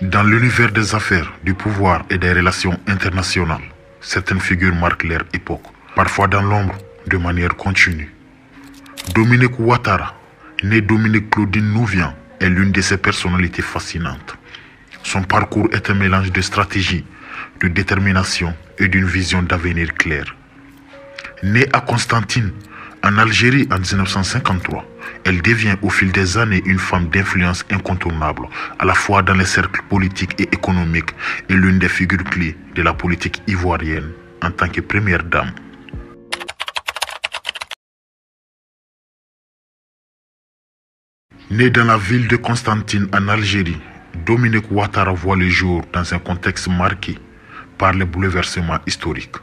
Dans l'univers des affaires, du pouvoir et des relations internationales, certaines figures marquent leur époque, parfois dans l'ombre, de manière continue. Dominique Ouattara, né Dominique Claudine Nouvian, est l'une de ces personnalités fascinantes. Son parcours est un mélange de stratégie, de détermination et d'une vision d'avenir claire. Née à Constantine, en Algérie en 1953, elle devient au fil des années une femme d'influence incontournable, à la fois dans les cercles politiques et économiques, et l'une des figures clés de la politique ivoirienne en tant que première dame. Née dans la ville de Constantine en Algérie, Dominique Ouattara voit le jour dans un contexte marqué par les bouleversements historiques.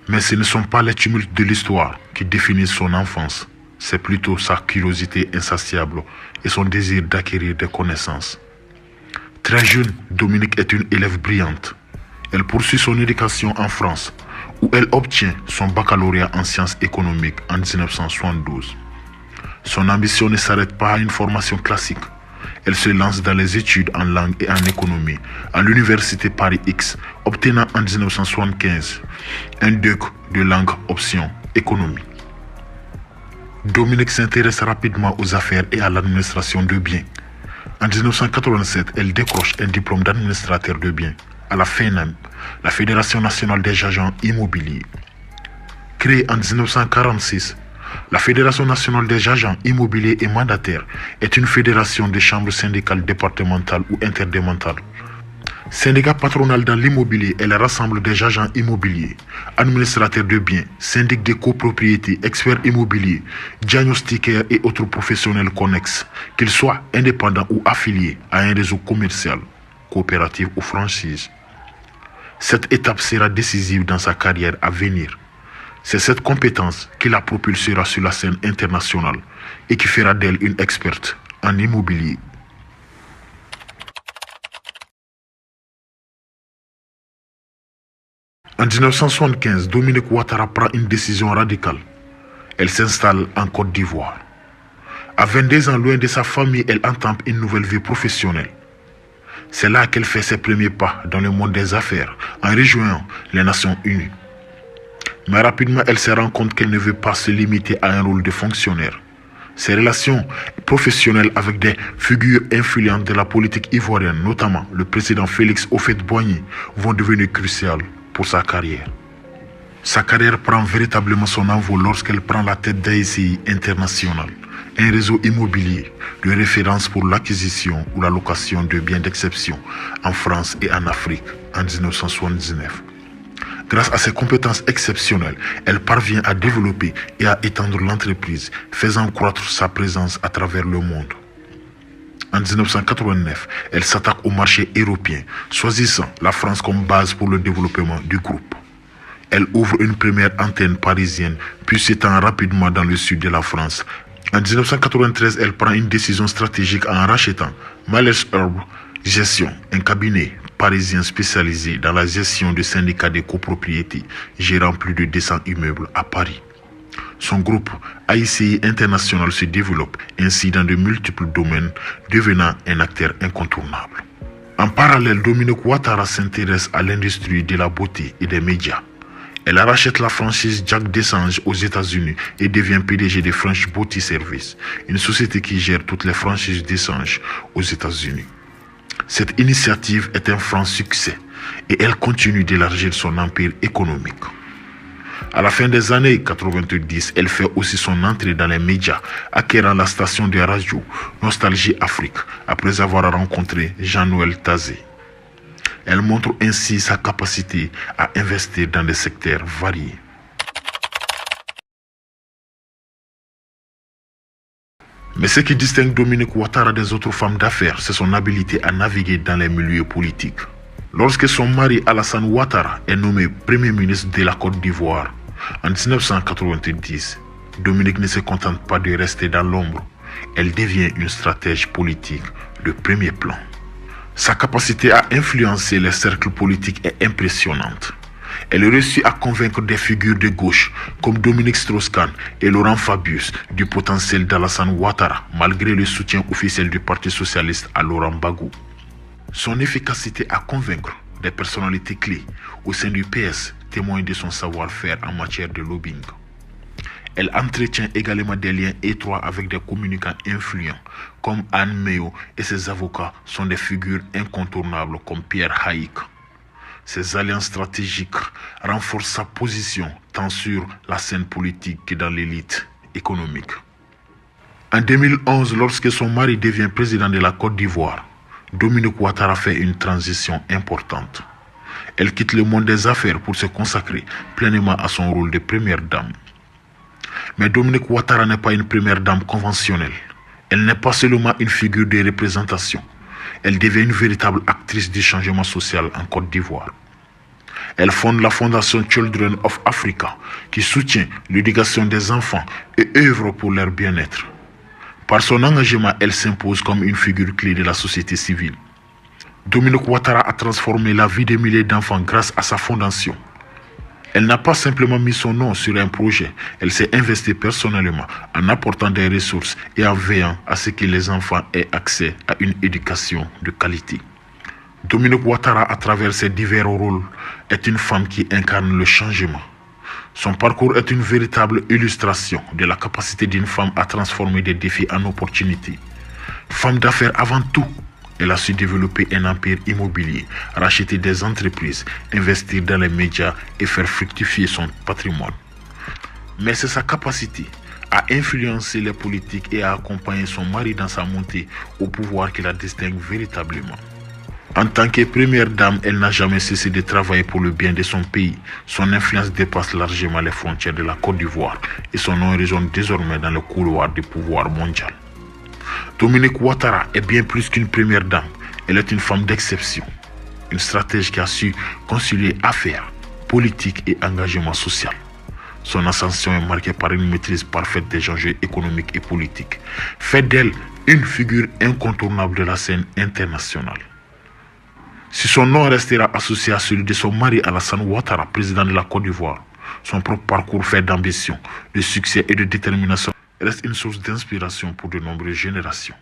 Mais ce ne sont pas les tumultes de l'histoire qui définissent son enfance, c'est plutôt sa curiosité insatiable et son désir d'acquérir des connaissances. Très jeune, Dominique est une élève brillante. Elle poursuit son éducation en France, où elle obtient son baccalauréat en sciences économiques en 1972. Son ambition ne s'arrête pas à une formation classique. Elle se lance dans les études en langue et en économie à l'université Paris X, obtenant en 1975 un DEC de langue option économie. Dominique s'intéresse rapidement aux affaires et à l'administration de biens. En 1987, elle décroche un diplôme d'administrateur de biens à la FENAM, la Fédération nationale des agents immobiliers. Créée en 1946, la Fédération nationale des agents immobiliers et mandataires est une fédération de chambres syndicales départementales ou interdépartementales. Syndicat patronal dans l'immobilier, elle rassemble des agents immobiliers, administrateurs de biens, syndics de copropriété, experts immobiliers, diagnostiqueurs et autres professionnels connexes, qu'ils soient indépendants ou affiliés à un réseau commercial, coopératif ou franchise. Cette étape sera décisive dans sa carrière à venir. C'est cette compétence qui la propulsera sur la scène internationale et qui fera d'elle une experte en immobilier. En 1975, Dominique Ouattara prend une décision radicale. Elle s'installe en Côte d'Ivoire. À 22 ans, loin de sa famille, elle entame une nouvelle vie professionnelle. C'est là qu'elle fait ses premiers pas dans le monde des affaires, en rejoignant les Nations Unies. Mais rapidement, elle se rend compte qu'elle ne veut pas se limiter à un rôle de fonctionnaire. Ses relations professionnelles avec des figures influentes de la politique ivoirienne, notamment le président Félix Houphouët-Boigny, vont devenir cruciales pour sa carrière. Sa carrière prend véritablement son envol lorsqu'elle prend la tête d'ACI International, un réseau immobilier de référence pour l'acquisition ou la location de biens d'exception en France et en Afrique en 1979. Grâce à ses compétences exceptionnelles, elle parvient à développer et à étendre l'entreprise, faisant croître sa présence à travers le monde. En 1989, elle s'attaque au marché européen, choisissant la France comme base pour le développement du groupe. Elle ouvre une première antenne parisienne, puis s'étend rapidement dans le sud de la France. En 1993, elle prend une décision stratégique en rachetant Mallers Herb Gestion, un cabinet parisien spécialisé dans la gestion de syndicats de copropriété, gérant plus de 200 immeubles à Paris. Son groupe AICI International se développe ainsi dans de multiples domaines, devenant un acteur incontournable. En parallèle, Dominique Ouattara s'intéresse à l'industrie de la beauté et des médias. Elle rachète la franchise Jack Dessange aux États-Unis et devient PDG de French Beauty Service, une société qui gère toutes les franchises Dessange aux États-Unis. Cette initiative est un franc succès et elle continue d'élargir son empire économique. À la fin des années 90, elle fait aussi son entrée dans les médias, acquérant la station de radio Nostalgie Afrique après avoir rencontré Jean-Noël Tazé. Elle montre ainsi sa capacité à investir dans des secteurs variés. Mais ce qui distingue Dominique Ouattara des autres femmes d'affaires, c'est son habileté à naviguer dans les milieux politiques. Lorsque son mari Alassane Ouattara est nommé Premier ministre de la Côte d'Ivoire en 1990, Dominique ne se contente pas de rester dans l'ombre. Elle devient une stratège politique de premier plan. Sa capacité à influencer les cercles politiques est impressionnante. Elle réussit à convaincre des figures de gauche comme Dominique Strauss-Kahn et Laurent Fabius du potentiel d'Alassane Ouattara malgré le soutien officiel du Parti socialiste à Laurent Gbagbo. Son efficacité à convaincre des personnalités clés au sein du PS témoigne de son savoir-faire en matière de lobbying. Elle entretient également des liens étroits avec des communicants influents comme Anne Mayo, et ses avocats sont des figures incontournables comme Pierre Haïk. Ces alliances stratégiques renforcent sa position tant sur la scène politique que dans l'élite économique. En 2011, lorsque son mari devient président de la Côte d'Ivoire, Dominique Ouattara fait une transition importante. Elle quitte le monde des affaires pour se consacrer pleinement à son rôle de première dame. Mais Dominique Ouattara n'est pas une première dame conventionnelle. Elle n'est pas seulement une figure de représentation. Elle devient une véritable actrice du changement social en Côte d'Ivoire. Elle fonde la fondation Children of Africa, qui soutient l'éducation des enfants et œuvre pour leur bien-être. Par son engagement, elle s'impose comme une figure clé de la société civile. Dominique Ouattara a transformé la vie de milliers d'enfants grâce à sa fondation. Elle n'a pas simplement mis son nom sur un projet, elle s'est investie personnellement en apportant des ressources et en veillant à ce que les enfants aient accès à une éducation de qualité. Dominique Ouattara, à travers ses divers rôles, est une femme qui incarne le changement. Son parcours est une véritable illustration de la capacité d'une femme à transformer des défis en opportunités. Femme d'affaires avant tout, elle a su développer un empire immobilier, racheter des entreprises, investir dans les médias et faire fructifier son patrimoine. Mais c'est sa capacité à influencer les politiques et à accompagner son mari dans sa montée au pouvoir qui la distingue véritablement. En tant que première dame, elle n'a jamais cessé de travailler pour le bien de son pays. Son influence dépasse largement les frontières de la Côte d'Ivoire et son nom résonne désormais dans le couloir du pouvoir mondial. Dominique Ouattara est bien plus qu'une première dame. Elle est une femme d'exception, une stratège qui a su concilier affaires, politique et engagement social. Son ascension est marquée par une maîtrise parfaite des enjeux économiques et politiques, fait d'elle une figure incontournable de la scène internationale. Si son nom restera associé à celui de son mari Alassane Ouattara, président de la Côte d'Ivoire, son propre parcours fait d'ambition, de succès et de détermination reste une source d'inspiration pour de nombreuses générations.